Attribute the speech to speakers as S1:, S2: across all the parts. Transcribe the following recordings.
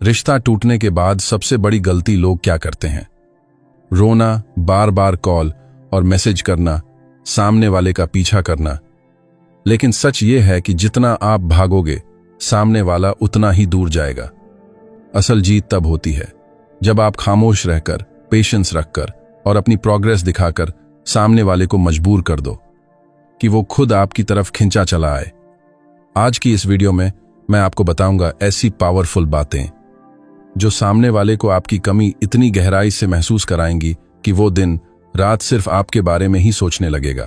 S1: रिश्ता टूटने के बाद सबसे बड़ी गलती लोग क्या करते हैं? रोना, बार बार कॉल और मैसेज करना, सामने वाले का पीछा करना। लेकिन सच ये है कि जितना आप भागोगे, सामने वाला उतना ही दूर जाएगा। असल जीत तब होती है जब आप खामोश रहकर, पेशेंस रखकर और अपनी प्रोग्रेस दिखाकर सामने वाले को मजबूर कर दो कि वो खुद आपकी तरफ खिंचा चला आए। आज की इस वीडियो में मैं आपको बताऊंगा ऐसी पावरफुल बातें जो सामने वाले को आपकी कमी इतनी गहराई से महसूस कराएंगी कि वो दिन रात सिर्फ आपके बारे में ही सोचने लगेगा।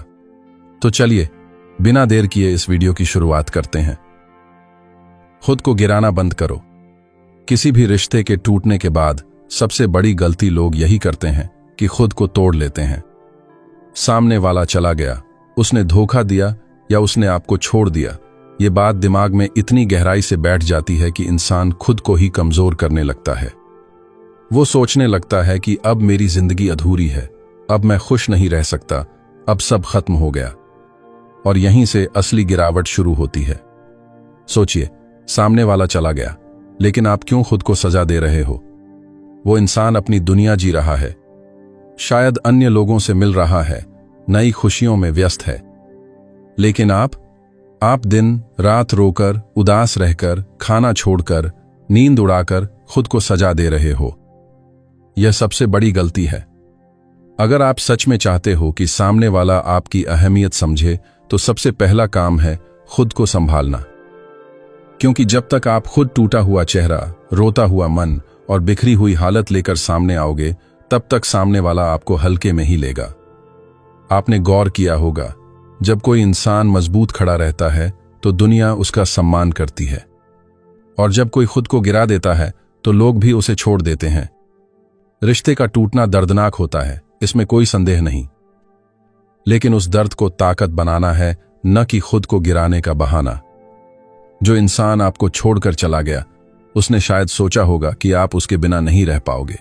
S1: तो चलिए बिना देर किए इस वीडियो की शुरुआत करते हैं। खुद को गिराना बंद करो। किसी भी रिश्ते के टूटने के बाद सबसे बड़ी गलती लोग यही करते हैं कि खुद को तोड़ लेते हैं। सामने वाला चला गया, उसने धोखा दिया या उसने आपको छोड़ दिया, ये बात दिमाग में इतनी गहराई से बैठ जाती है कि इंसान खुद को ही कमजोर करने लगता है। वो सोचने लगता है कि अब मेरी जिंदगी अधूरी है, अब मैं खुश नहीं रह सकता, अब सब खत्म हो गया। और यहीं से असली गिरावट शुरू होती है। सोचिए, सामने वाला चला गया, लेकिन आप क्यों खुद को सजा दे रहे हो? वो इंसान अपनी दुनिया जी रहा है, शायद अन्य लोगों से मिल रहा है, नई खुशियों में व्यस्त है। लेकिन आप दिन रात रोकर, उदास रहकर, खाना छोड़कर, नींद उड़ाकर खुद को सजा दे रहे हो। यह सबसे बड़ी गलती है। अगर आप सच में चाहते हो कि सामने वाला आपकी अहमियत समझे, तो सबसे पहला काम है खुद को संभालना। क्योंकि जब तक आप खुद टूटा हुआ चेहरा, रोता हुआ मन और बिखरी हुई हालत लेकर सामने आओगे, तब तक सामने वाला आपको हल्के में ही लेगा। आपने गौर किया होगा, जब कोई इंसान मजबूत खड़ा रहता है तो दुनिया उसका सम्मान करती है, और जब कोई खुद को गिरा देता है तो लोग भी उसे छोड़ देते हैं। रिश्ते का टूटना दर्दनाक होता है, इसमें कोई संदेह नहीं, लेकिन उस दर्द को ताकत बनाना है, न कि खुद को गिराने का बहाना। जो इंसान आपको छोड़कर चला गया, उसने शायद सोचा होगा कि आप उसके बिना नहीं रह पाओगे।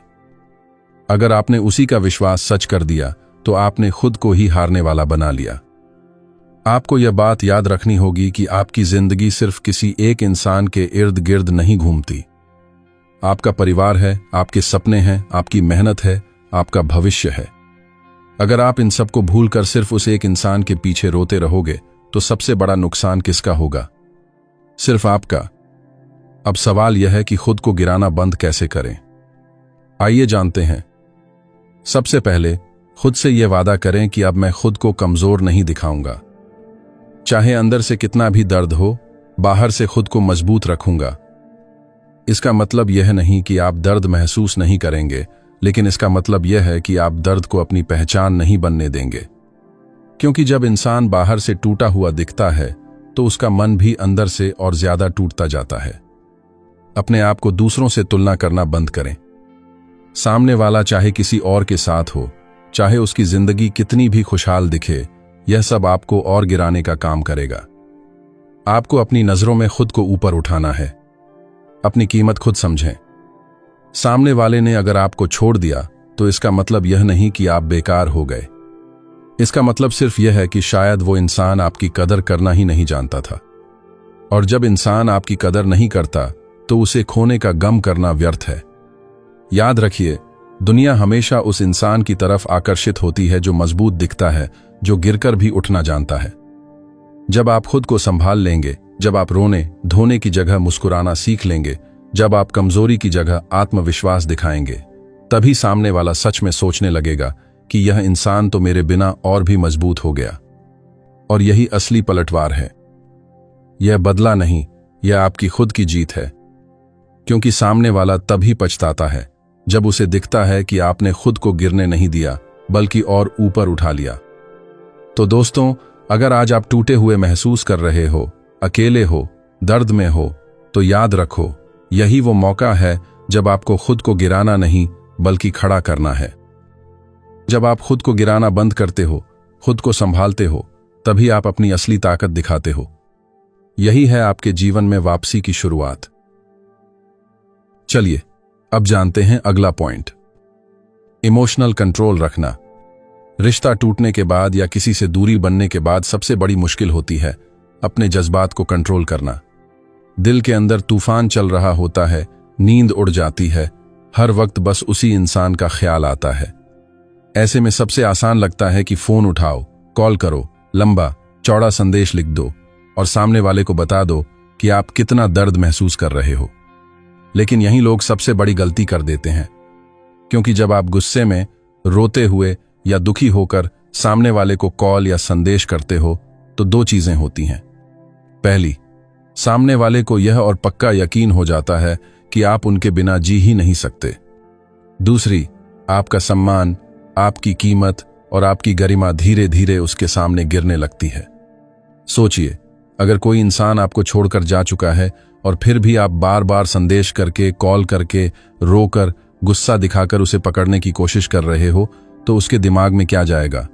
S1: अगर आपने उसी का विश्वास सच कर दिया, तो आपने खुद को ही हारने वाला बना लिया। आपको यह बात याद रखनी होगी कि आपकी जिंदगी सिर्फ किसी एक इंसान के इर्द गिर्द नहीं घूमती। आपका परिवार है, आपके सपने हैं, आपकी मेहनत है, आपका भविष्य है। अगर आप इन सब को भूलकर सिर्फ उस एक इंसान के पीछे रोते रहोगे, तो सबसे बड़ा नुकसान किसका होगा? सिर्फ आपका। अब सवाल यह है कि खुद को गिराना बंद कैसे करें। आइए जानते हैं। सबसे पहले खुद से यह वादा करें कि अब मैं खुद को कमजोर नहीं दिखाऊंगा। चाहे अंदर से कितना भी दर्द हो, बाहर से खुद को मजबूत रखूंगा। इसका मतलब यह नहीं कि आप दर्द महसूस नहीं करेंगे, लेकिन इसका मतलब यह है कि आप दर्द को अपनी पहचान नहीं बनने देंगे। क्योंकि जब इंसान बाहर से टूटा हुआ दिखता है, तो उसका मन भी अंदर से और ज्यादा टूटता जाता है। अपने आप को दूसरों से तुलना करना बंद करें। सामने वाला चाहे किसी और के साथ हो, चाहे उसकी जिंदगी कितनी भी खुशहाल दिखे, यह सब आपको और गिराने का काम करेगा। आपको अपनी नजरों में खुद को ऊपर उठाना है। अपनी कीमत खुद समझें। सामने वाले ने अगर आपको छोड़ दिया, तो इसका मतलब यह नहीं कि आप बेकार हो गए। इसका मतलब सिर्फ यह है कि शायद वो इंसान आपकी कदर करना ही नहीं जानता था। और जब इंसान आपकी कदर नहीं करता, तो उसे खोने का गम करना व्यर्थ है। याद रखिए, दुनिया हमेशा उस इंसान की तरफ आकर्षित होती है जो मजबूत दिखता है, जो गिरकर भी उठना जानता है। जब आप खुद को संभाल लेंगे, जब आप रोने धोने की जगह मुस्कुराना सीख लेंगे, जब आप कमजोरी की जगह आत्मविश्वास दिखाएंगे, तभी सामने वाला सच में सोचने लगेगा कि यह इंसान तो मेरे बिना और भी मजबूत हो गया। और यही असली पलटवार है। यह बदला नहीं, यह आपकी खुद की जीत है। क्योंकि सामने वाला तभी पछताता है जब उसे दिखता है कि आपने खुद को गिरने नहीं दिया, बल्कि और ऊपर उठा लिया। तो दोस्तों, अगर आज आप टूटे हुए महसूस कर रहे हो, अकेले हो, दर्द में हो, तो याद रखो, यही वो मौका है जब आपको खुद को गिराना नहीं, बल्कि खड़ा करना है। जब आप खुद को गिराना बंद करते हो, खुद को संभालते हो, तभी आप अपनी असली ताकत दिखाते हो। यही है आपके जीवन में वापसी की शुरुआत। चलिए अब जानते हैं अगला पॉइंट। इमोशनल कंट्रोल रखना। रिश्ता टूटने के बाद या किसी से दूरी बनने के बाद सबसे बड़ी मुश्किल होती है अपने जज्बात को कंट्रोल करना। दिल के अंदर तूफान चल रहा होता है, नींद उड़ जाती है, हर वक्त बस उसी इंसान का ख्याल आता है। ऐसे में सबसे आसान लगता है कि फोन उठाओ, कॉल करो, लंबा चौड़ा संदेश लिख दो और सामने वाले को बता दो कि आप कितना दर्द महसूस कर रहे हो। लेकिन यही लोग सबसे बड़ी गलती कर देते हैं, क्योंकि जब आप गुस्से में, रोते हुए या दुखी होकर सामने वाले को कॉल या संदेश करते हो तो दो चीजें होती हैं। पहली, सामने वाले को यह और पक्का यकीन हो जाता है कि आप उनके बिना जी ही नहीं सकते। दूसरी, आपका सम्मान, आपकी कीमत और आपकी गरिमा धीरे धीरे उसके सामने गिरने लगती है। सोचिए, अगर कोई इंसान आपको छोड़कर जा चुका है और फिर भी आप बार बार संदेश करके, कॉल करके, रोकर, गुस्सा दिखाकर उसे पकड़ने की कोशिश कर रहे हो, तो उसके दिमाग में क्या जाएगा?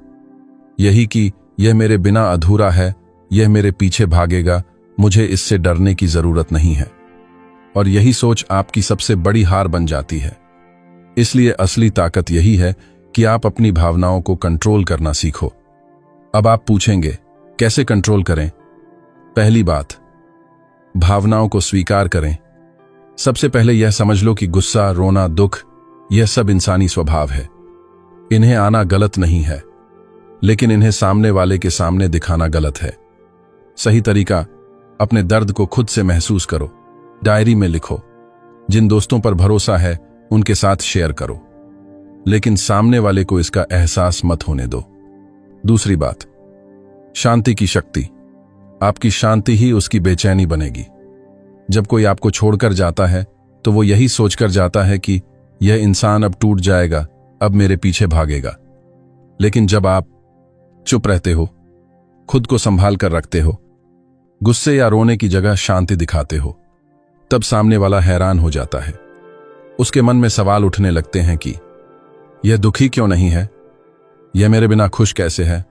S1: यही कि यह मेरे बिना अधूरा है, यह मेरे पीछे भागेगा, मुझे इससे डरने की जरूरत नहीं है। और यही सोच आपकी सबसे बड़ी हार बन जाती है। इसलिए असली ताकत यही है कि आप अपनी भावनाओं को कंट्रोल करना सीखो। अब आप पूछेंगे, कैसे कंट्रोल करें? पहली बात, भावनाओं को स्वीकार करें। सबसे पहले यह समझ लो कि गुस्सा, रोना, दुख, यह सब इंसानी स्वभाव है। इन्हें आना गलत नहीं है, लेकिन इन्हें सामने वाले के सामने दिखाना गलत है। सही तरीका, अपने दर्द को खुद से महसूस करो, डायरी में लिखो, जिन दोस्तों पर भरोसा है उनके साथ शेयर करो, लेकिन सामने वाले को इसका एहसास मत होने दो। दूसरी बात, शांति की शक्ति। आपकी शांति ही उसकी बेचैनी बनेगी। जब कोई आपको छोड़कर जाता है तो वो यही सोचकर जाता है कि यह इंसान अब टूट जाएगा, अब मेरे पीछे भागेगा। लेकिन जब आप चुप रहते हो, खुद को संभाल कर रखते हो, गुस्से या रोने की जगह शांति दिखाते हो, तब सामने वाला हैरान हो जाता है। उसके मन में सवाल उठने लगते हैं कि यह दुखी क्यों नहीं है, यह मेरे बिना खुश कैसे है,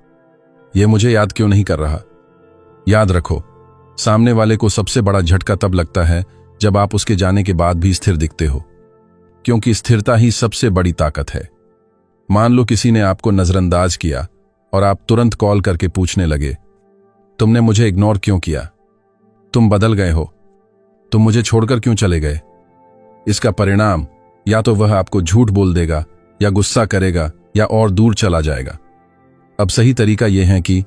S1: यह मुझे याद क्यों नहीं कर रहा। याद रखो, सामने वाले को सबसे बड़ा झटका तब लगता है जब आप उसके जाने के बाद भी स्थिर दिखते हो, क्योंकि स्थिरता ही सबसे बड़ी ताकत है। मान लो किसी ने आपको नजरअंदाज किया और आप तुरंत कॉल करके पूछने लगे, तुमने मुझे इग्नोर क्यों किया, तुम बदल गए हो, तुम मुझे छोड़कर क्यों चले गए। इसका परिणाम या तो वह आपको झूठ बोल देगा, या गुस्सा करेगा, या और दूर चला जाएगा। अब सही तरीका यह है कि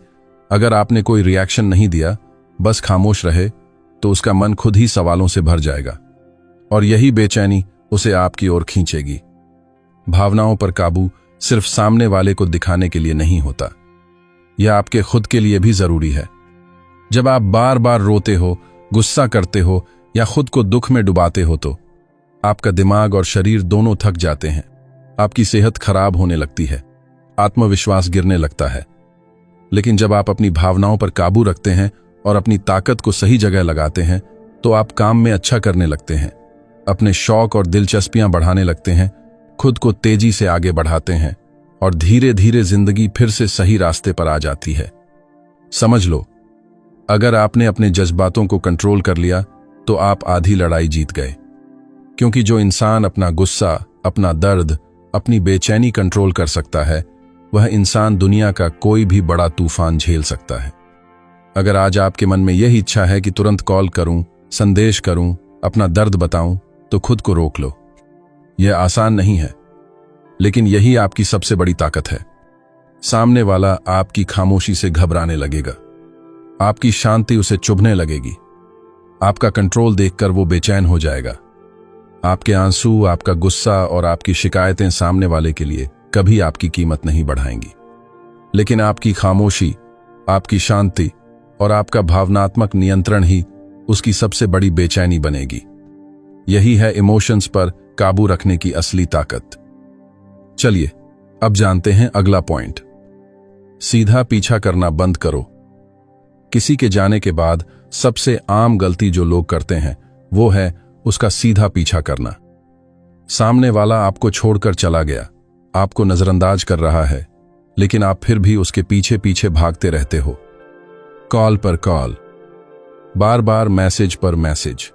S1: अगर आपने कोई रिएक्शन नहीं दिया, बस खामोश रहे, तो उसका मन खुद ही सवालों से भर जाएगा और यही बेचैनी उसे आपकी ओर खींचेगी। भावनाओं पर काबू सिर्फ सामने वाले को दिखाने के लिए नहीं होता, यह आपके खुद के लिए भी जरूरी है। जब आप बार बार रोते हो, गुस्सा करते हो या खुद को दुख में डुबाते हो तो आपका दिमाग और शरीर दोनों थक जाते हैं, आपकी सेहत खराब होने लगती है, आत्मविश्वास गिरने लगता है। लेकिन जब आप अपनी भावनाओं पर काबू रखते हैं और अपनी ताकत को सही जगह लगाते हैं, तो आप काम में अच्छा करने लगते हैं, अपने शौक और दिलचस्पियां बढ़ाने लगते हैं, खुद को तेजी से आगे बढ़ाते हैं और धीरे धीरे जिंदगी फिर से सही रास्ते पर आ जाती है। समझ लो, अगर आपने अपने जज्बातों को कंट्रोल कर लिया तो आप आधी लड़ाई जीत गए, क्योंकि जो इंसान अपना गुस्सा, अपना दर्द, अपनी बेचैनी कंट्रोल कर सकता है, वह इंसान दुनिया का कोई भी बड़ा तूफान झेल सकता है। अगर आज आपके मन में यही इच्छा है कि तुरंत कॉल करूं, संदेश करूं, अपना दर्द बताऊं, तो खुद को रोक लो। यह आसान नहीं है, लेकिन यही आपकी सबसे बड़ी ताकत है। सामने वाला आपकी खामोशी से घबराने लगेगा, आपकी शांति उसे चुभने लगेगी, आपका कंट्रोल देखकर वो बेचैन हो जाएगा। आपके आंसू, आपका गुस्सा और आपकी शिकायतें सामने वाले के लिए कभी आपकी कीमत नहीं बढ़ाएंगी, लेकिन आपकी खामोशी, आपकी शांति और आपका भावनात्मक नियंत्रण ही उसकी सबसे बड़ी बेचैनी बनेगी। यही है इमोशंस पर काबू रखने की असली ताकत। चलिए अब जानते हैं अगला पॉइंट। सीधा पीछा करना बंद करो। किसी के जाने के बाद सबसे आम गलती जो लोग करते हैं वो है उसका सीधा पीछा करना। सामने वाला आपको छोड़कर चला गया, आपको नजरअंदाज कर रहा है, लेकिन आप फिर भी उसके पीछे पीछे भागते रहते हो। कॉल पर कॉल, बार बार मैसेज पर मैसेज,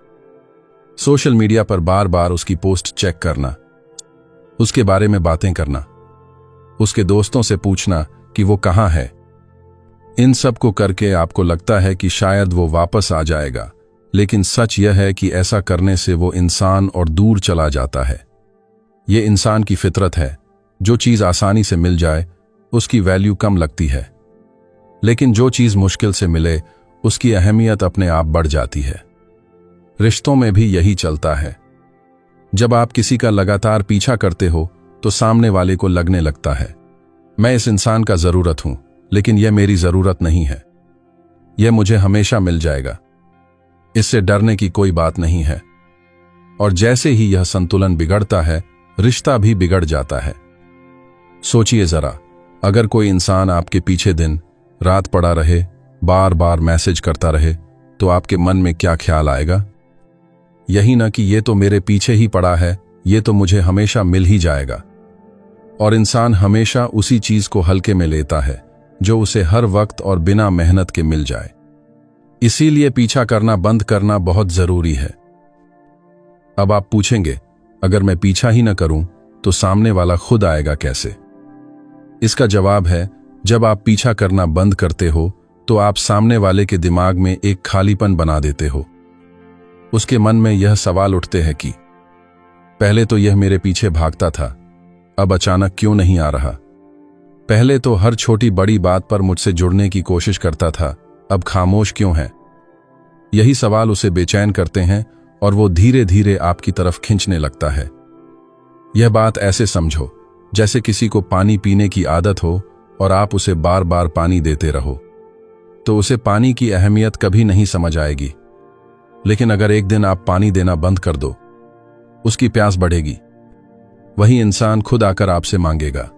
S1: सोशल मीडिया पर बार बार उसकी पोस्ट चेक करना, उसके बारे में बातें करना, उसके दोस्तों से पूछना कि वो कहां है। इन सब को करके आपको लगता है कि शायद वो वापस आ जाएगा, लेकिन सच यह है कि ऐसा करने से वो इंसान और दूर चला जाता है। ये इंसान की फितरत है, जो चीज़ आसानी से मिल जाए उसकी वैल्यू कम लगती है, लेकिन जो चीज़ मुश्किल से मिले उसकी अहमियत अपने आप बढ़ जाती है। रिश्तों में भी यही चलता है। जब आप किसी का लगातार पीछा करते हो तो सामने वाले को लगने लगता है, मैं इस इंसान का ज़रूरत हूं, लेकिन यह मेरी ज़रूरत नहीं है, यह मुझे हमेशा मिल जाएगा, इससे डरने की कोई बात नहीं है। और जैसे ही यह संतुलन बिगड़ता है, रिश्ता भी बिगड़ जाता है। सोचिए जरा, अगर कोई इंसान आपके पीछे दिन रात पड़ा रहे, बार बार मैसेज करता रहे, तो आपके मन में क्या ख्याल आएगा? यही ना कि ये तो मेरे पीछे ही पड़ा है, ये तो मुझे हमेशा मिल ही जाएगा। और इंसान हमेशा उसी चीज को हल्के में लेता है जो उसे हर वक्त और बिना मेहनत के मिल जाए। इसीलिए पीछा करना बंद करना बहुत जरूरी है। अब आप पूछेंगे, अगर मैं पीछा ही न करूं तो सामने वाला खुद आएगा कैसे? इसका जवाब है, जब आप पीछा करना बंद करते हो तो आप सामने वाले के दिमाग में एक खालीपन बना देते हो। उसके मन में यह सवाल उठते हैं कि पहले तो यह मेरे पीछे भागता था, अब अचानक क्यों नहीं आ रहा? पहले तो हर छोटी बड़ी बात पर मुझसे जुड़ने की कोशिश करता था, अब खामोश क्यों है? यही सवाल उसे बेचैन करते हैं और वो धीरे धीरे आपकी तरफ खींचने लगता है। यह बात ऐसे समझो जैसे किसी को पानी पीने की आदत हो और आप उसे बार बार पानी देते रहो, तो उसे पानी की अहमियत कभी नहीं समझ आएगी। लेकिन अगर एक दिन आप पानी देना बंद कर दो, उसकी प्यास बढ़ेगी, वही इंसान खुद आकर आपसे मांगेगा।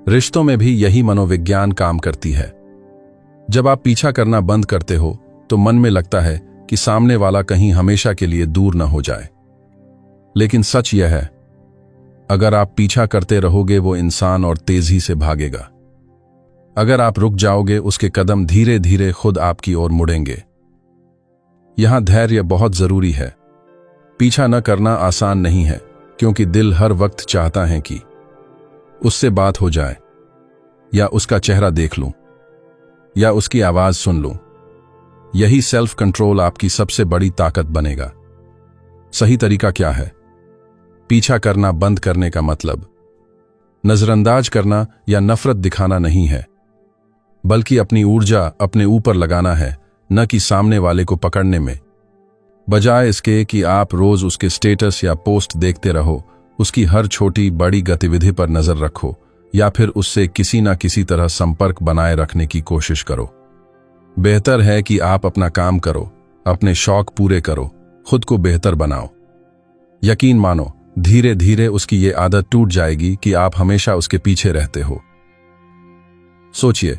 S1: रिश्तों में भी यही मनोविज्ञान काम करती है। जब आप पीछा करना बंद करते हो तो मन में लगता है कि सामने वाला कहीं हमेशा के लिए दूर न हो जाए। लेकिन सच यह है, अगर आप पीछा करते रहोगे वो इंसान और तेजी से भागेगा। अगर आप रुक जाओगे, उसके कदम धीरे धीरे खुद आपकी ओर मुड़ेंगे। यहां धैर्य बहुत जरूरी है। पीछा न करना आसान नहीं है, क्योंकि दिल हर वक्त चाहता है कि उससे बात हो जाए, या उसका चेहरा देख लूं, या उसकी आवाज सुन लूं। यही सेल्फ कंट्रोल आपकी सबसे बड़ी ताकत बनेगा। सही तरीका क्या है? पीछा करना बंद करने का मतलब नजरअंदाज करना या नफरत दिखाना नहीं है, बल्कि अपनी ऊर्जा अपने ऊपर लगाना है, न कि सामने वाले को पकड़ने में। बजाय इसके कि आप रोज उसके स्टेटस या पोस्ट देखते रहो, उसकी हर छोटी बड़ी गतिविधि पर नजर रखो, या फिर उससे किसी न किसी तरह संपर्क बनाए रखने की कोशिश करो। बेहतर है कि आप अपना काम करो, अपने शौक पूरे करो, खुद को बेहतर बनाओ। यकीन मानो, धीरे धीरे उसकी ये आदत टूट जाएगी कि आप हमेशा उसके पीछे रहते हो। सोचिए,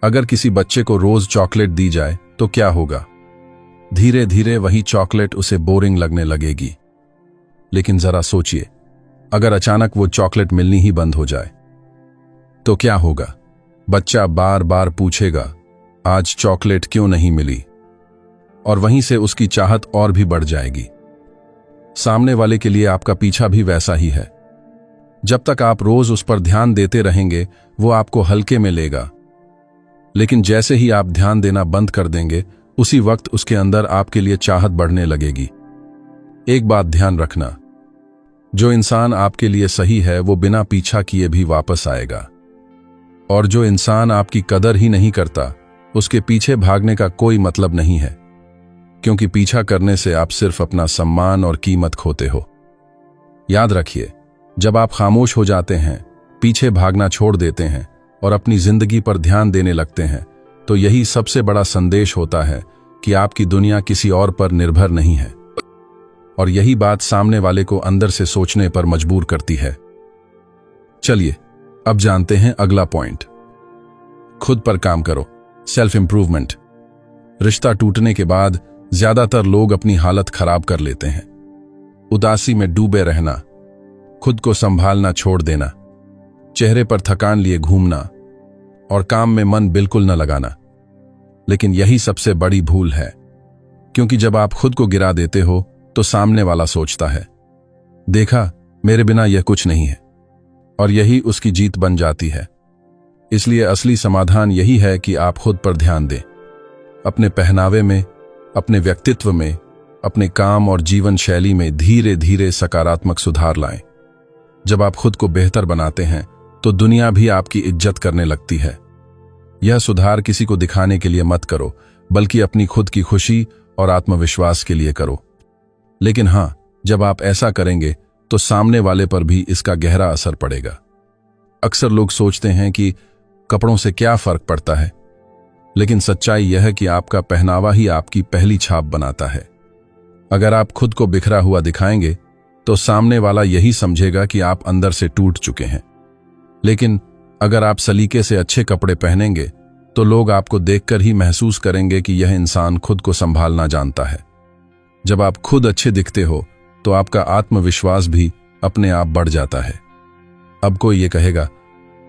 S1: अगर किसी बच्चे को रोज चॉकलेट दी जाए तो क्या होगा? धीरे धीरे वही चॉकलेट उसे बोरिंग लगने लगेगी। लेकिन जरा सोचिए, अगर अचानक वो चॉकलेट मिलनी ही बंद हो जाए तो क्या होगा? बच्चा बार बार पूछेगा, आज चॉकलेट क्यों नहीं मिली? और वहीं से उसकी चाहत और भी बढ़ जाएगी। सामने वाले के लिए आपका पीछा भी वैसा ही है। जब तक आप रोज उस पर ध्यान देते रहेंगे, वो आपको हल्के में लेगा। लेकिन जैसे ही आप ध्यान देना बंद कर देंगे, उसी वक्त उसके अंदर आपके लिए चाहत बढ़ने लगेगी। एक बात ध्यान रखना, जो इंसान आपके लिए सही है वो बिना पीछा किए भी वापस आएगा। और जो इंसान आपकी कदर ही नहीं करता, उसके पीछे भागने का कोई मतलब नहीं है, क्योंकि पीछा करने से आप सिर्फ अपना सम्मान और कीमत खोते हो। याद रखिए, जब आप खामोश हो जाते हैं, पीछे भागना छोड़ देते हैं और अपनी जिंदगी पर ध्यान देने लगते हैं, तो यही सबसे बड़ा संदेश होता है कि आपकी दुनिया किसी और पर निर्भर नहीं है। और यही बात सामने वाले को अंदर से सोचने पर मजबूर करती है। चलिए, अब जानते हैं अगला पॉइंट। खुद पर काम करो, सेल्फ इंप्रूवमेंट। रिश्ता टूटने के बाद ज्यादातर लोग अपनी हालत खराब कर लेते हैं। उदासी में डूबे रहना, खुद को संभालना छोड़ देना, चेहरे पर थकान लिए घूमना और काम में मन बिल्कुल न लगाना। लेकिन यही सबसे बड़ी भूल है, क्योंकि जब आप खुद को गिरा देते हो तो सामने वाला सोचता है, देखा, मेरे बिना यह कुछ नहीं है, और यही उसकी जीत बन जाती है। इसलिए असली समाधान यही है कि आप खुद पर ध्यान दें, अपने पहनावे में, अपने व्यक्तित्व में, अपने काम और जीवन शैली में धीरे धीरे सकारात्मक सुधार लाएं। जब आप खुद को बेहतर बनाते हैं तो दुनिया भी आपकी इज्जत करने लगती है। यह सुधार किसी को दिखाने के लिए मत करो, बल्कि अपनी खुद की खुशी और आत्मविश्वास के लिए करो। लेकिन हां, जब आप ऐसा करेंगे तो सामने वाले पर भी इसका गहरा असर पड़ेगा। अक्सर लोग सोचते हैं कि कपड़ों से क्या फर्क पड़ता है, लेकिन सच्चाई यह है कि आपका पहनावा ही आपकी पहली छाप बनाता है। अगर आप खुद को बिखरा हुआ दिखाएंगे तो सामने वाला यही समझेगा कि आप अंदर से टूट चुके हैं। लेकिन अगर आप सलीके से अच्छे कपड़े पहनेंगे तो लोग आपको देखकर ही महसूस करेंगे कि यह इंसान खुद को संभालना जानता है। जब आप खुद अच्छे दिखते हो तो आपका आत्मविश्वास भी अपने आप बढ़ जाता है। अब कोई ये कहेगा,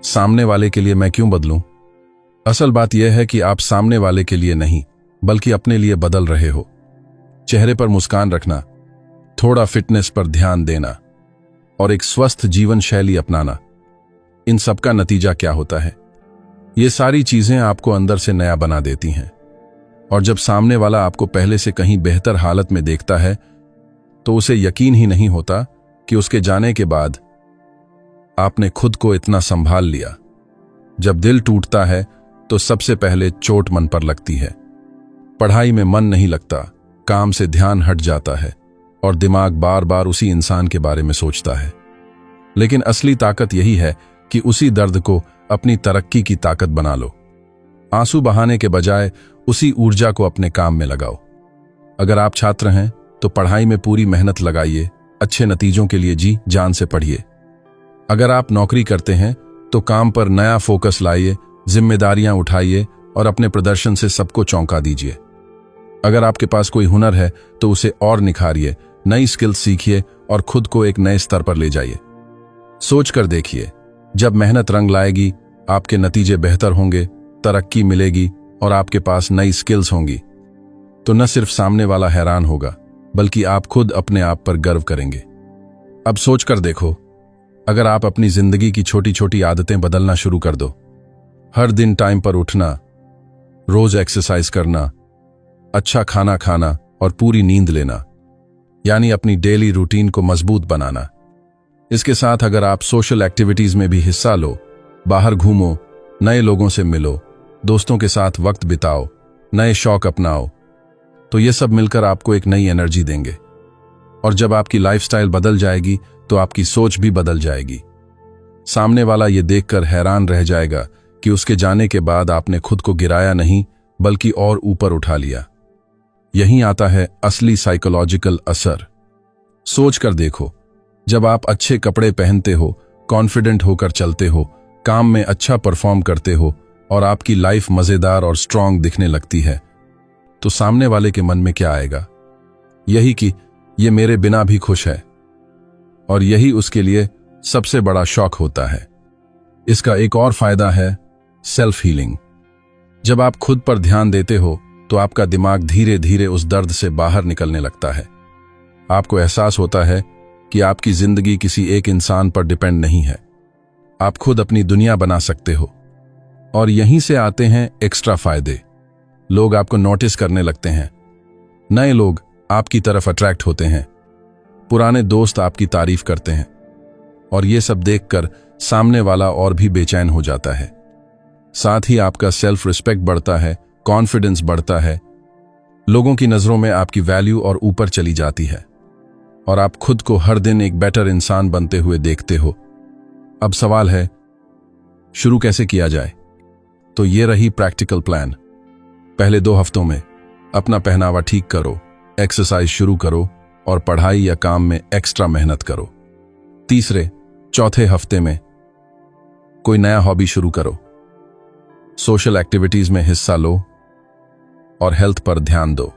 S1: सामने वाले के लिए मैं क्यों बदलूं? असल बात यह है कि आप सामने वाले के लिए नहीं, बल्कि अपने लिए बदल रहे हो। चेहरे पर मुस्कान रखना, थोड़ा फिटनेस पर ध्यान देना और एक स्वस्थ जीवन शैली अपनाना, इन सब का नतीजा क्या होता है? ये सारी चीजें आपको अंदर से नया बना देती हैं। और जब सामने वाला आपको पहले से कहीं बेहतर हालत में देखता है तो उसे यकीन ही नहीं होता कि उसके जाने के बाद आपने खुद को इतना संभाल लिया। जब दिल टूटता है तो सबसे पहले चोट मन पर लगती है। पढ़ाई में मन नहीं लगता, काम से ध्यान हट जाता है और दिमाग बार बार उसी इंसान के बारे में सोचता है। लेकिन असली ताकत यही है कि उसी दर्द को अपनी तरक्की की ताकत बना लो। आंसू बहाने के बजाय उसी ऊर्जा को अपने काम में लगाओ। अगर आप छात्र हैं तो पढ़ाई में पूरी मेहनत लगाइए, अच्छे नतीजों के लिए जी जान से पढ़िए। अगर आप नौकरी करते हैं तो काम पर नया फोकस लाइए, जिम्मेदारियां उठाइए और अपने प्रदर्शन से सबको चौंका दीजिए। अगर आपके पास कोई हुनर है तो उसे और निखारिए, नई स्किल सीखिए और खुद को एक नए स्तर पर ले जाइए। सोच कर देखिए, जब मेहनत रंग लाएगी, आपके नतीजे बेहतर होंगे, तरक्की मिलेगी और आपके पास नई स्किल्स होंगी, तो न सिर्फ सामने वाला हैरान होगा, बल्कि आप खुद अपने आप पर गर्व करेंगे। अब सोच कर देखो, अगर आप अपनी जिंदगी की छोटी छोटी आदतें बदलना शुरू कर दो, हर दिन टाइम पर उठना, रोज एक्सरसाइज करना, अच्छा खाना खाना और पूरी नींद लेना, यानी अपनी डेली रूटीन को मजबूत बनाना। इसके साथ अगर आप सोशल एक्टिविटीज में भी हिस्सा लो, बाहर घूमो, नए लोगों से मिलो, दोस्तों के साथ वक्त बिताओ, नए शौक अपनाओ, तो ये सब मिलकर आपको एक नई एनर्जी देंगे। और जब आपकी लाइफस्टाइल बदल जाएगी तो आपकी सोच भी बदल जाएगी। सामने वाला ये देखकर हैरान रह जाएगा कि उसके जाने के बाद आपने खुद को गिराया नहीं, बल्कि और ऊपर उठा लिया। यहीं आता है असली साइकोलॉजिकल असर। सोच कर देखो, जब आप अच्छे कपड़े पहनते हो, कॉन्फिडेंट होकर चलते हो, काम में अच्छा परफॉर्म करते हो और आपकी लाइफ मजेदार और स्ट्रांग दिखने लगती है, तो सामने वाले के मन में क्या आएगा? यही कि ये मेरे बिना भी खुश है। और यही उसके लिए सबसे बड़ा शौक होता है। इसका एक और फायदा है सेल्फ हीलिंग। जब आप खुद पर ध्यान देते हो तो आपका दिमाग धीरे धीरे उस दर्द से बाहर निकलने लगता है। आपको एहसास होता है कि आपकी जिंदगी किसी एक इंसान पर डिपेंड नहीं है, आप खुद अपनी दुनिया बना सकते हो। और यहीं से आते हैं एक्स्ट्रा फायदे। लोग आपको नोटिस करने लगते हैं, नए लोग आपकी तरफ अट्रैक्ट होते हैं, पुराने दोस्त आपकी तारीफ करते हैं और ये सब देखकर सामने वाला और भी बेचैन हो जाता है। साथ ही आपका सेल्फ रिस्पेक्ट बढ़ता है, कॉन्फिडेंस बढ़ता है, लोगों की नजरों में आपकी वैल्यू और ऊपर चली जाती है और आप खुद को हर दिन एक बेटर इंसान बनते हुए देखते हो। अब सवाल है, शुरू कैसे किया जाए? तो ये रही प्रैक्टिकल प्लान। पहले 2 हफ्तों में अपना पहनावा ठीक करो, एक्सरसाइज शुरू करो और पढ़ाई या काम में एक्स्ट्रा मेहनत करो। तीसरे, चौथे हफ्ते में कोई नया हॉबी शुरू करो, सोशल एक्टिविटीज में हिस्सा लो और हेल्थ पर ध्यान दो।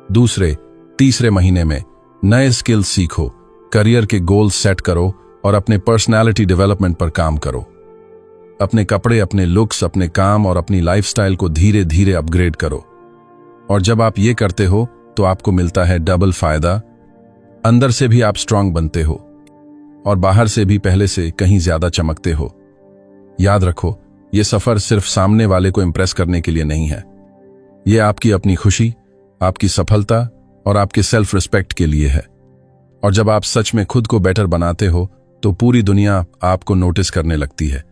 S1: दूसरे, तीसरे महीने में नए स्किल्स सीखो, करियर के गोल्स सेट करो और अपने पर्सनालिटी डेवलपमेंट पर काम करो। अपने कपड़े, अपने लुक्स, अपने काम और अपनी लाइफस्टाइल को धीरे धीरे अपग्रेड करो। और जब आप ये करते हो तो आपको मिलता है डबल फायदा। अंदर से भी आप स्ट्रांग बनते हो और बाहर से भी पहले से कहीं ज्यादा चमकते हो। याद रखो, ये सफर सिर्फ सामने वाले को इंप्रेस करने के लिए नहीं है, ये आपकी अपनी खुशी, आपकी सफलता और आपके सेल्फ रिस्पेक्ट के लिए है। और जब आप सच में खुद को बेटर बनाते हो तो पूरी दुनिया आपको नोटिस करने लगती है।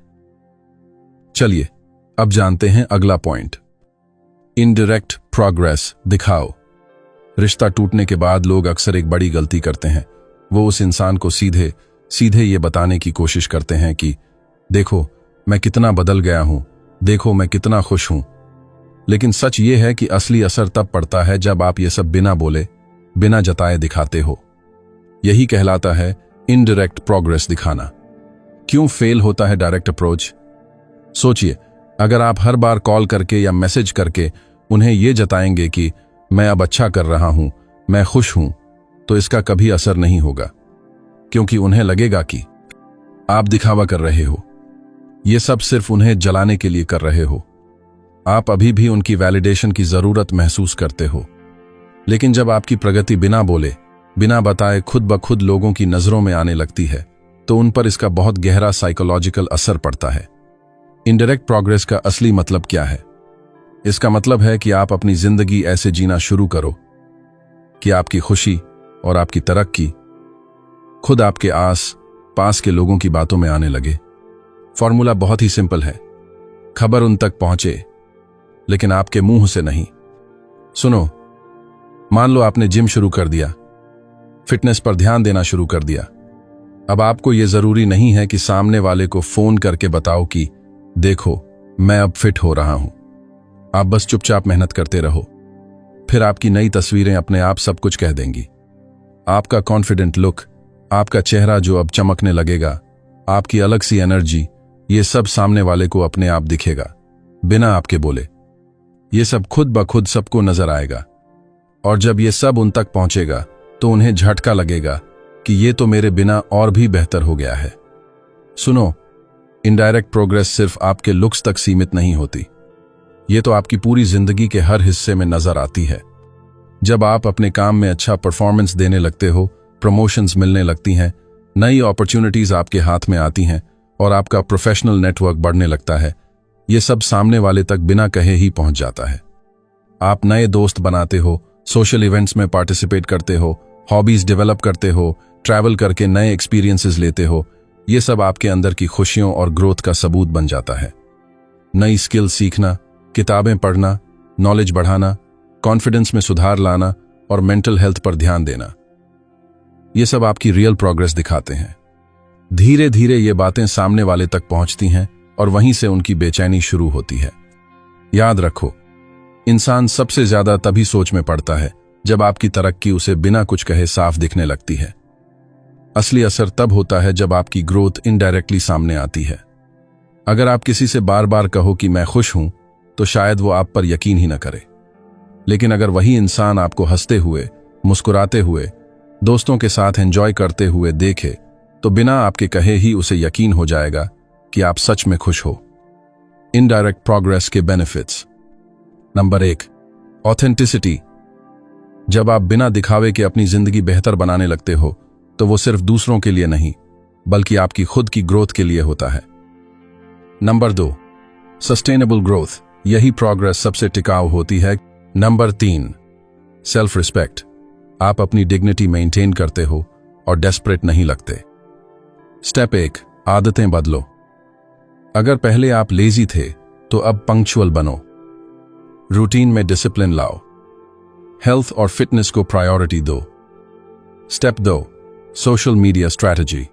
S1: चलिए अब जानते हैं अगला पॉइंट, इनडायरेक्ट प्रोग्रेस दिखाओ। रिश्ता टूटने के बाद लोग अक्सर एक बड़ी गलती करते हैं। वो उस इंसान को सीधे सीधे ये बताने की कोशिश करते हैं कि देखो मैं कितना बदल गया हूं, देखो मैं कितना खुश हूं। लेकिन सच ये है कि असली असर तब पड़ता है जब आप ये सब बिना बोले, बिना जताए दिखाते हो। यही कहलाता है इनडायरेक्ट प्रोग्रेस दिखाना। क्यों फेल होता है डायरेक्ट अप्रोच? सोचिए, अगर आप हर बार कॉल करके या मैसेज करके उन्हें यह जताएंगे कि मैं अब अच्छा कर रहा हूं, मैं खुश हूं, तो इसका कभी असर नहीं होगा, क्योंकि उन्हें लगेगा कि आप दिखावा कर रहे हो। यह सब सिर्फ उन्हें जलाने के लिए कर रहे हो। आप अभी भी उनकी वैलिडेशन की जरूरत महसूस करते हो। लेकिन जब आपकी प्रगति बिना बोले, बिना बताए खुद ब खुद लोगों की नजरों में आने लगती है, तो उन पर इसका बहुत गहरा साइकोलॉजिकल असर पड़ता है। इनडायरेक्ट प्रोग्रेस का असली मतलब क्या है? इसका मतलब है कि आप अपनी जिंदगी ऐसे जीना शुरू करो कि आपकी खुशी और आपकी तरक्की खुद आपके आस पास के लोगों की बातों में आने लगे। फॉर्मूला बहुत ही सिंपल है, खबर उन तक पहुंचे लेकिन आपके मुंह से नहीं। सुनो, मान लो आपने जिम शुरू कर दिया, फिटनेस पर ध्यान देना शुरू कर दिया। अब आपको यह जरूरी नहीं है कि सामने वाले को फोन करके बताओ कि देखो मैं अब फिट हो रहा हूं। आप बस चुपचाप मेहनत करते रहो, फिर आपकी नई तस्वीरें अपने आप सब कुछ कह देंगी। आपका कॉन्फिडेंट लुक, आपका चेहरा जो अब चमकने लगेगा, आपकी अलग सी एनर्जी, ये सब सामने वाले को अपने आप दिखेगा, बिना आपके बोले। ये सब खुद ब खुद सबको नजर आएगा। और जब ये सब उन तक पहुंचेगा तो उन्हें झटका लगेगा कि ये तो मेरे बिना और भी बेहतर हो गया है। सुनो, इनडायरेक्ट प्रोग्रेस सिर्फ आपके लुक्स तक सीमित नहीं होती, ये तो आपकी पूरी जिंदगी के हर हिस्से में नजर आती है। जब आप अपने काम में अच्छा परफॉर्मेंस देने लगते हो, प्रमोशंस मिलने लगती हैं, नई अपॉर्चुनिटीज आपके हाथ में आती हैं और आपका प्रोफेशनल नेटवर्क बढ़ने लगता है, ये सब सामने वाले तक बिना कहे ही पहुंच जाता है। आप नए दोस्त बनाते हो, सोशल इवेंट्स में पार्टिसिपेट करते हो, हॉबीज डेवलप करते हो, ट्रैवल करके नए एक्सपीरियंसेस लेते हो। ये सब आपके अंदर की खुशियों और ग्रोथ का सबूत बन जाता है। नई स्किल सीखना, किताबें पढ़ना, नॉलेज बढ़ाना, कॉन्फिडेंस में सुधार लाना और मेंटल हेल्थ पर ध्यान देना, ये सब आपकी रियल प्रोग्रेस दिखाते हैं। धीरे धीरे ये बातें सामने वाले तक पहुंचती हैं और वहीं से उनकी बेचैनी शुरू होती है। याद रखो, इंसान सबसे ज्यादा तभी सोच में पड़ता है जब आपकी तरक्की उसे बिना कुछ कहे साफ दिखने लगती है। असली असर तब होता है जब आपकी ग्रोथ इनडायरेक्टली सामने आती है। अगर आप किसी से बार बार कहो कि मैं खुश हूं, तो शायद वो आप पर यकीन ही न करे। लेकिन अगर वही इंसान आपको हंसते हुए, मुस्कुराते हुए, दोस्तों के साथ एंजॉय करते हुए देखे, तो बिना आपके कहे ही उसे यकीन हो जाएगा कि आप सच में खुश हो। इनडायरेक्ट प्रोग्रेस के बेनिफिट्स। Number 1, authenticity. जब आप बिना दिखावे के अपनी जिंदगी बेहतर बनाने लगते हो, तो वो सिर्फ दूसरों के लिए नहीं, बल्कि आपकी खुद की ग्रोथ के लिए होता है। Number 2, sustainable growth. यही प्रोग्रेस सबसे टिकाऊ होती है। Number 3, self respect. आप अपनी डिग्निटी मेंटेन करते हो और डेस्परेट नहीं लगते। स्टेप 1, आदतें बदलो। अगर पहले आप लेजी थे, तो अब पंक्चुअल बनो। रूटीन में डिसिप्लिन लाओ। हेल्थ और फिटनेस को प्रायोरिटी दो। Step 2, social media strategy.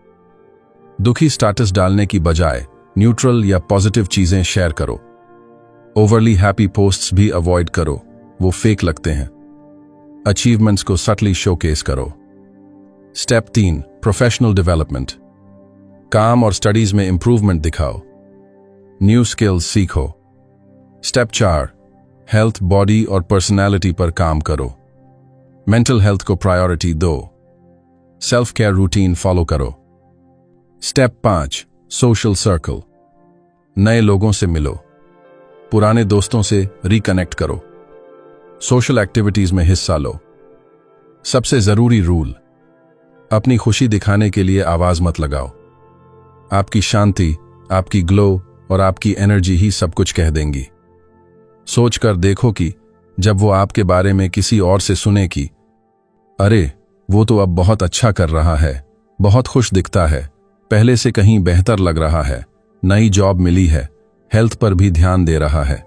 S1: दुखी स्टेटस डालने की बजाय न्यूट्रल या पॉजिटिव चीजें शेयर करो। ओवरली हैप्पी पोस्ट्स भी अवॉइड करो, वो फेक लगते हैं। अचीवमेंट्स को सटली शोकेस करो। Step 3, professional development. काम और स्टडीज में इंप्रूवमेंट दिखाओ। न्यू स्किल्स सीखो। स्टेप 4, हेल्थ, बॉडी और पर्सनैलिटी पर काम करो। मेंटल हेल्थ को प्रायोरिटी दो। सेल्फ केयर रूटीन फॉलो करो। Step 5, social circle. नए लोगों से मिलो, पुराने दोस्तों से रिकनेक्ट करो, सोशल एक्टिविटीज में हिस्सा लो। सबसे जरूरी रूल, अपनी खुशी दिखाने के लिए आवाज मत लगाओ। आपकी शांति, आपकी ग्लो और आपकी एनर्जी ही सब कुछ कह देंगी। सोचकर देखो कि जब वो आपके बारे में किसी और से सुने कि अरे वो तो अब बहुत अच्छा कर रहा है, बहुत खुश दिखता है, पहले से कहीं बेहतर लग रहा है, नई जॉब मिली है, हेल्थ पर भी ध्यान दे रहा है,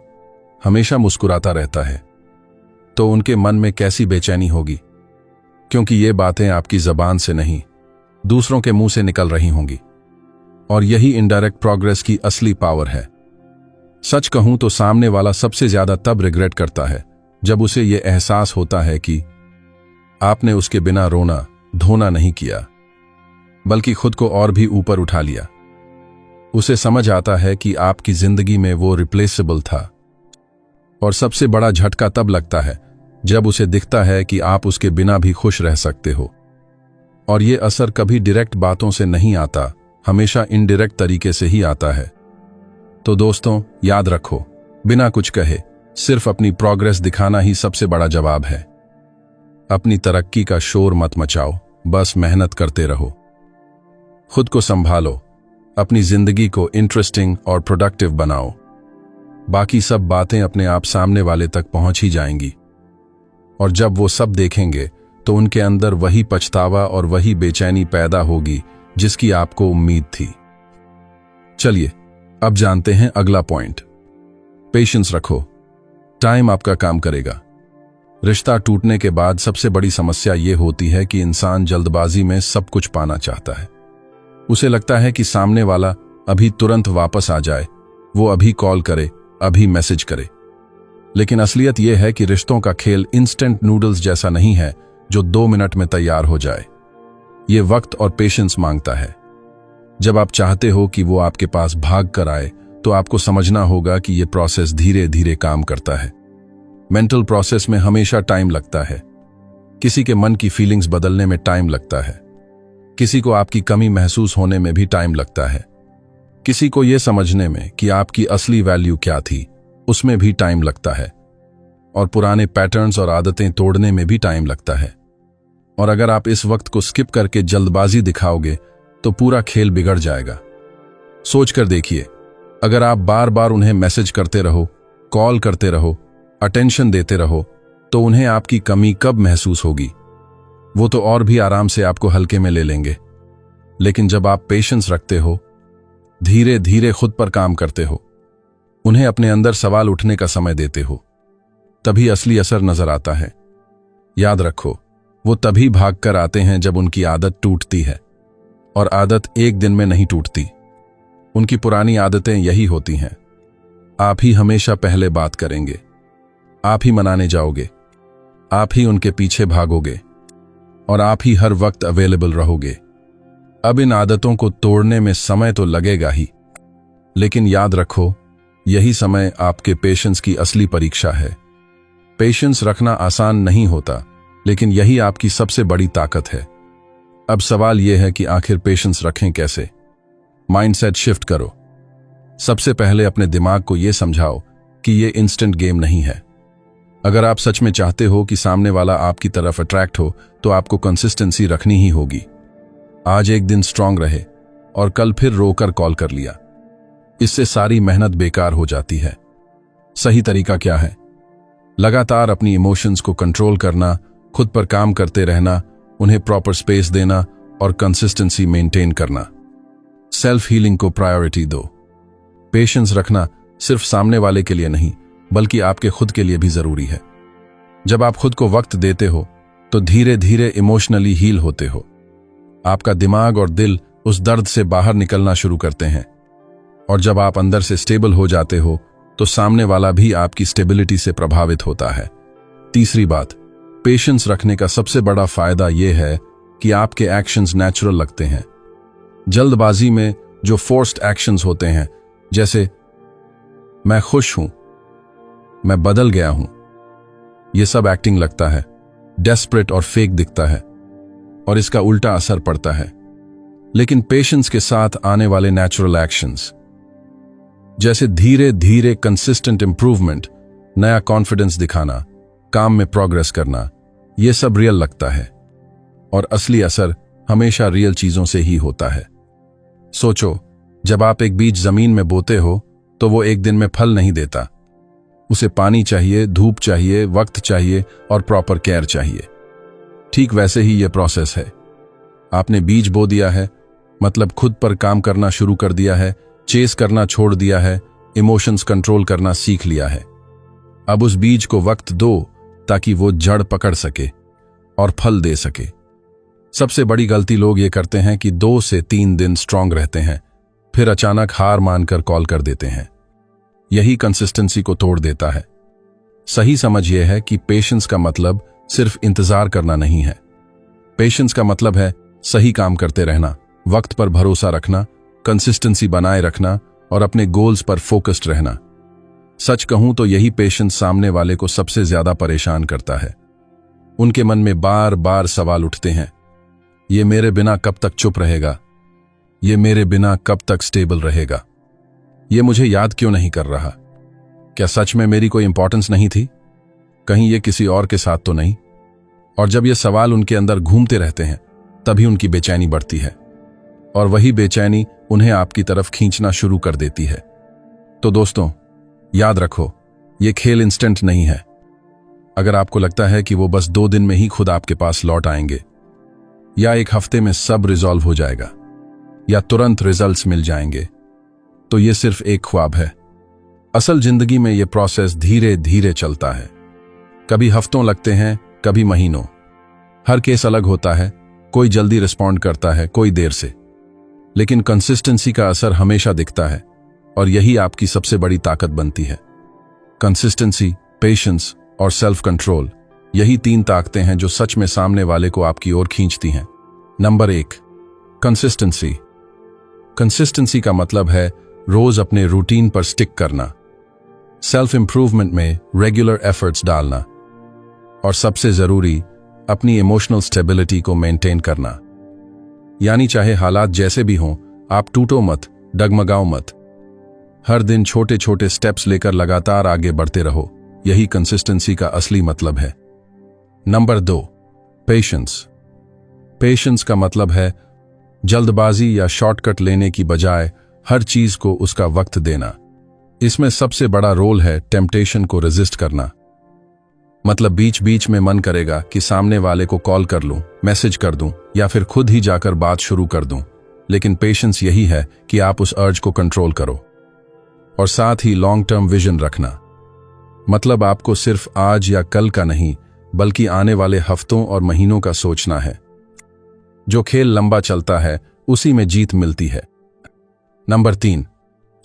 S1: हमेशा मुस्कुराता रहता है, तो उनके मन में कैसी बेचैनी होगी, क्योंकि ये बातें आपकी जबान से नहीं, दूसरों के मुंह से निकल रही होंगी। और यही इनडायरेक्ट प्रोग्रेस की असली पावर है। सच कहूं तो सामने वाला सबसे ज्यादा तब रिग्रेट करता है जब उसे यह एहसास होता है कि आपने उसके बिना रोना धोना नहीं किया, बल्कि खुद को और भी ऊपर उठा लिया। उसे समझ आता है कि आपकी जिंदगी में वो रिप्लेसेबल था। और सबसे बड़ा झटका तब लगता है जब उसे दिखता है कि आप उसके बिना भी खुश रह सकते हो। और ये असर कभी डायरेक्ट बातों से नहीं आता, हमेशा इनडायरेक्ट तरीके से ही आता है। तो दोस्तों याद रखो, बिना कुछ कहे सिर्फ अपनी प्रोग्रेस दिखाना ही सबसे बड़ा जवाब है। अपनी तरक्की का शोर मत मचाओ, बस मेहनत करते रहो। खुद को संभालो, अपनी जिंदगी को इंटरेस्टिंग और प्रोडक्टिव बनाओ। बाकी सब बातें अपने आप सामने वाले तक पहुंच ही जाएंगी। और जब वो सब देखेंगे तो उनके अंदर वही पछतावा और वही बेचैनी पैदा होगी जिसकी आपको उम्मीद थी। चलिए अब जानते हैं अगला पॉइंट। पेशेंस रखो, टाइम आपका काम करेगा। रिश्ता टूटने के बाद सबसे बड़ी समस्या यह होती है कि इंसान जल्दबाजी में सब कुछ पाना चाहता है। उसे लगता है कि सामने वाला अभी तुरंत वापस आ जाए, वो अभी कॉल करे, अभी मैसेज करे। लेकिन असलियत यह है कि रिश्तों का खेल इंस्टेंट नूडल्स जैसा नहीं है जो 2 मिनट में तैयार हो जाए। ये वक्त और पेशेंस मांगता है। जब आप चाहते हो कि वो आपके पास भाग कर आए, तो आपको समझना होगा कि यह प्रोसेस धीरे धीरे काम करता है। मेंटल प्रोसेस में हमेशा टाइम लगता है। किसी के मन की फीलिंग्स बदलने में टाइम लगता है, किसी को आपकी कमी महसूस होने में भी टाइम लगता है, किसी को यह समझने में कि आपकी असली वैल्यू क्या थी उसमें भी टाइम लगता है, और पुराने पैटर्न्स और आदतें तोड़ने में भी टाइम लगता है। और अगर आप इस वक्त को स्किप करके जल्दबाजी दिखाओगे तो पूरा खेल बिगड़ जाएगा। सोच कर देखिए, अगर आप बार बार उन्हें मैसेज करते रहो, कॉल करते रहो, अटेंशन देते रहो, तो उन्हें आपकी कमी कब महसूस होगी? वो तो और भी आराम से आपको हल्के में ले लेंगे। लेकिन जब आप पेशेंस रखते हो, धीरे धीरे खुद पर काम करते हो, उन्हें अपने अंदर सवाल उठने का समय देते हो, तभी असली असर नजर आता है। याद रखो, वो तभी भागकर आते हैं जब उनकी आदत टूटती है, और आदत एक दिन में नहीं टूटती। उनकी पुरानी आदतें यही होती हैं। आप ही हमेशा पहले बात करेंगे, आप ही मनाने जाओगे, आप ही उनके पीछे भागोगे, और आप ही हर वक्त अवेलेबल रहोगे। अब इन आदतों को तोड़ने में समय तो लगेगा ही, लेकिन याद रखो, यही समय आपके पेशेंस की असली परीक्षा है। पेशेंस रखना आसान नहीं होता, लेकिन यही आपकी सबसे बड़ी ताकत है। अब सवाल यह है कि आखिर पेशेंस रखें कैसे? माइंडसेट शिफ्ट करो। सबसे पहले अपने दिमाग को यह समझाओ कि यह इंस्टेंट गेम नहीं है। अगर आप सच में चाहते हो कि सामने वाला आपकी तरफ अट्रैक्ट हो, तो आपको कंसिस्टेंसी रखनी ही होगी। आज एक दिन स्ट्रांग रहे और कल फिर रोकर कॉल कर लिया, इससे सारी मेहनत बेकार हो जाती है। सही तरीका क्या है? लगातार अपनी इमोशंस को कंट्रोल करना, खुद पर काम करते रहना, उन्हें प्रॉपर स्पेस देना और कंसिस्टेंसी मेंटेन करना। सेल्फ हीलिंग को प्रायोरिटी दो। पेशेंस रखना सिर्फ सामने वाले के लिए नहीं, बल्कि आपके खुद के लिए भी जरूरी है। जब आप खुद को वक्त देते हो, तो धीरे धीरे इमोशनली हील होते हो। आपका दिमाग और दिल उस दर्द से बाहर निकलना शुरू करते हैं, और जब आप अंदर से स्टेबल हो जाते हो, तो सामने वाला भी आपकी स्टेबिलिटी से प्रभावित होता है। तीसरी बात, पेशेंस रखने का सबसे बड़ा फायदा यह है कि आपके एक्शंस नेचुरल लगते हैं। जल्दबाजी में जो फोर्स्ड एक्शंस होते हैं, जैसे मैं खुश हूं, मैं बदल गया हूं, यह सब एक्टिंग लगता है, डेस्परेट और फेक दिखता है, और इसका उल्टा असर पड़ता है। लेकिन पेशेंस के साथ आने वाले नेचुरल एक्शंस, जैसे धीरे धीरे कंसिस्टेंट इंप्रूवमेंट, नया कॉन्फिडेंस दिखाना, काम में प्रोग्रेस करना, यह सब रियल लगता है। और असली असर हमेशा रियल चीजों से ही होता है। सोचो, जब आप एक बीज जमीन में बोते हो, तो वो एक दिन में फल नहीं देता। उसे पानी चाहिए, धूप चाहिए, वक्त चाहिए और प्रॉपर केयर चाहिए। ठीक वैसे ही यह प्रोसेस है। आपने बीज बो दिया है, मतलब खुद पर काम करना शुरू कर दिया है, चेस करना छोड़ दिया है, इमोशंस कंट्रोल करना सीख लिया है। अब उस बीज को वक्त दो ताकि वो जड़ पकड़ सके और फल दे सके। सबसे बड़ी गलती लोग ये करते हैं कि 2 से 3 दिन स्ट्रांग रहते हैं, फिर अचानक हार मानकर कॉल कर देते हैं। यही कंसिस्टेंसी को तोड़ देता है। सही समझ यह है कि पेशेंस का मतलब सिर्फ इंतजार करना नहीं है। पेशेंस का मतलब है सही काम करते रहना, वक्त पर भरोसा रखना, कंसिस्टेंसी बनाए रखना और अपने गोल्स पर फोकस्ड रहना। सच कहूं तो यही पेशेंस सामने वाले को सबसे ज्यादा परेशान करता है। उनके मन में बार बार सवाल उठते हैं, ये मेरे बिना कब तक चुप रहेगा, ये मेरे बिना कब तक स्टेबल रहेगा, ये मुझे याद क्यों नहीं कर रहा, क्या सच में मेरी कोई इंपॉर्टेंस नहीं थी, कहीं ये किसी और के साथ तो नहीं। और जब ये सवाल उनके अंदर घूमते रहते हैं तभी उनकी बेचैनी बढ़ती है और वही बेचैनी उन्हें आपकी तरफ खींचना शुरू कर देती है। तो दोस्तों, याद रखो, ये खेल इंस्टेंट नहीं है। अगर आपको लगता है कि वो बस 2 दिन में ही खुद आपके पास लौट आएंगे, या 1 हफ्ते में सब रिजॉल्व हो जाएगा, या तुरंत रिजल्ट्स मिल जाएंगे, तो ये सिर्फ एक ख्वाब है। असल जिंदगी में ये प्रोसेस धीरे धीरे चलता है। कभी हफ्तों लगते हैं, कभी महीनों। हर केस अलग होता है, कोई जल्दी रिस्पॉन्ड करता है, कोई देर से। लेकिन कंसिस्टेंसी का असर हमेशा दिखता है और यही आपकी सबसे बड़ी ताकत बनती है। कंसिस्टेंसी, पेशेंस और सेल्फ कंट्रोल, यही 3 ताकतें हैं जो सच में सामने वाले को आपकी ओर खींचती हैं। Number 1, consistency. कंसिस्टेंसी का मतलब है रोज अपने रूटीन पर स्टिक करना, सेल्फ इंप्रूवमेंट में रेगुलर एफर्ट्स डालना और सबसे जरूरी अपनी इमोशनल स्टेबिलिटी को मेंटेन करना। यानी चाहे हालात जैसे भी हों, आप टूटो मत, डगमगाओ मत। हर दिन छोटे छोटे स्टेप्स लेकर लगातार आगे बढ़ते रहो। यही कंसिस्टेंसी का असली मतलब है। Number 2, patience. पेशेंस का मतलब है जल्दबाजी या शॉर्टकट लेने की बजाय हर चीज को उसका वक्त देना। इसमें सबसे बड़ा रोल है टेम्पटेशन को रेजिस्ट करना। मतलब बीच बीच में मन करेगा कि सामने वाले को कॉल कर लूं, मैसेज कर दूं या फिर खुद ही जाकर बात शुरू कर दूं। लेकिन पेशेंस यही है कि आप उस अर्ज को कंट्रोल करो और साथ ही लॉन्ग टर्म विजन रखना। मतलब आपको सिर्फ आज या कल का नहीं, बल्कि आने वाले हफ्तों और महीनों का सोचना है। जो खेल लंबा चलता है उसी में जीत मिलती है। Number 3,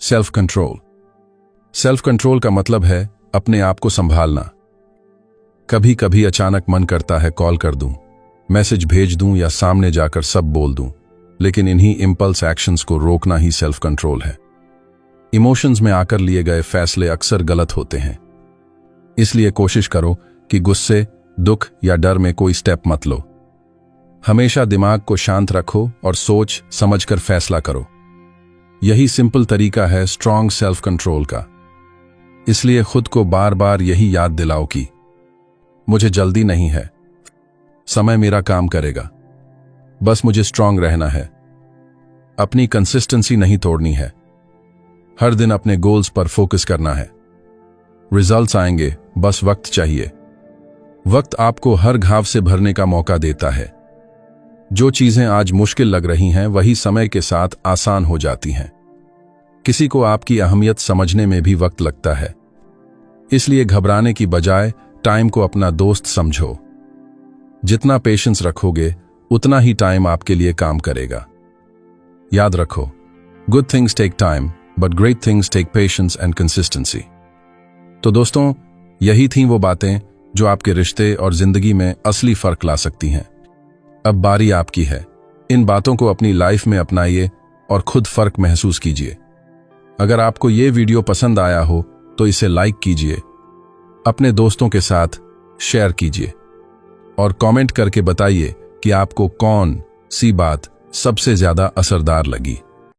S1: self control. Self control का मतलब है अपने आप को संभालना। कभी कभी अचानक मन करता है कॉल कर दूं, मैसेज भेज दूं या सामने जाकर सब बोल दूं, लेकिन इन्हीं इंपल्स एक्शंस को रोकना ही सेल्फ कंट्रोल है। इमोशंस में आकर लिए गए फैसले अक्सर गलत होते हैं, इसलिए कोशिश करो कि गुस्से, दुख या डर में कोई स्टेप मत लो। हमेशा दिमाग को शांत रखो और सोच समझकर फैसला करो। यही सिंपल तरीका है स्ट्रॉन्ग सेल्फ कंट्रोल का। इसलिए खुद को बार बार यही याद दिलाओ कि मुझे जल्दी नहीं है, समय मेरा काम करेगा, बस मुझे स्ट्रांग रहना है। अपनी कंसिस्टेंसी नहीं तोड़नी है, हर दिन अपने गोल्स पर फोकस करना है। रिजल्ट्स आएंगे, बस वक्त चाहिए। वक्त आपको हर घाव से भरने का मौका देता है। जो चीजें आज मुश्किल लग रही हैं वही समय के साथ आसान हो जाती हैं। किसी को आपकी अहमियत समझने में भी वक्त लगता है, इसलिए घबराने की बजाय टाइम को अपना दोस्त समझो। जितना पेशेंस रखोगे उतना ही टाइम आपके लिए काम करेगा। याद रखो, good things take time but great things take patience and consistency. तो दोस्तों, यही थी वो बातें जो आपके रिश्ते और जिंदगी में असली फर्क ला सकती हैं। अब बारी आपकी है। इन बातों को अपनी लाइफ में अपनाइए और खुद फर्क महसूस कीजिए। अगर आपको ये वीडियो पसंद आया हो तो इसे लाइक कीजिए, अपने दोस्तों के साथ शेयर कीजिए और कमेंट करके बताइए कि आपको कौन सी बात सबसे ज्यादा असरदार लगी।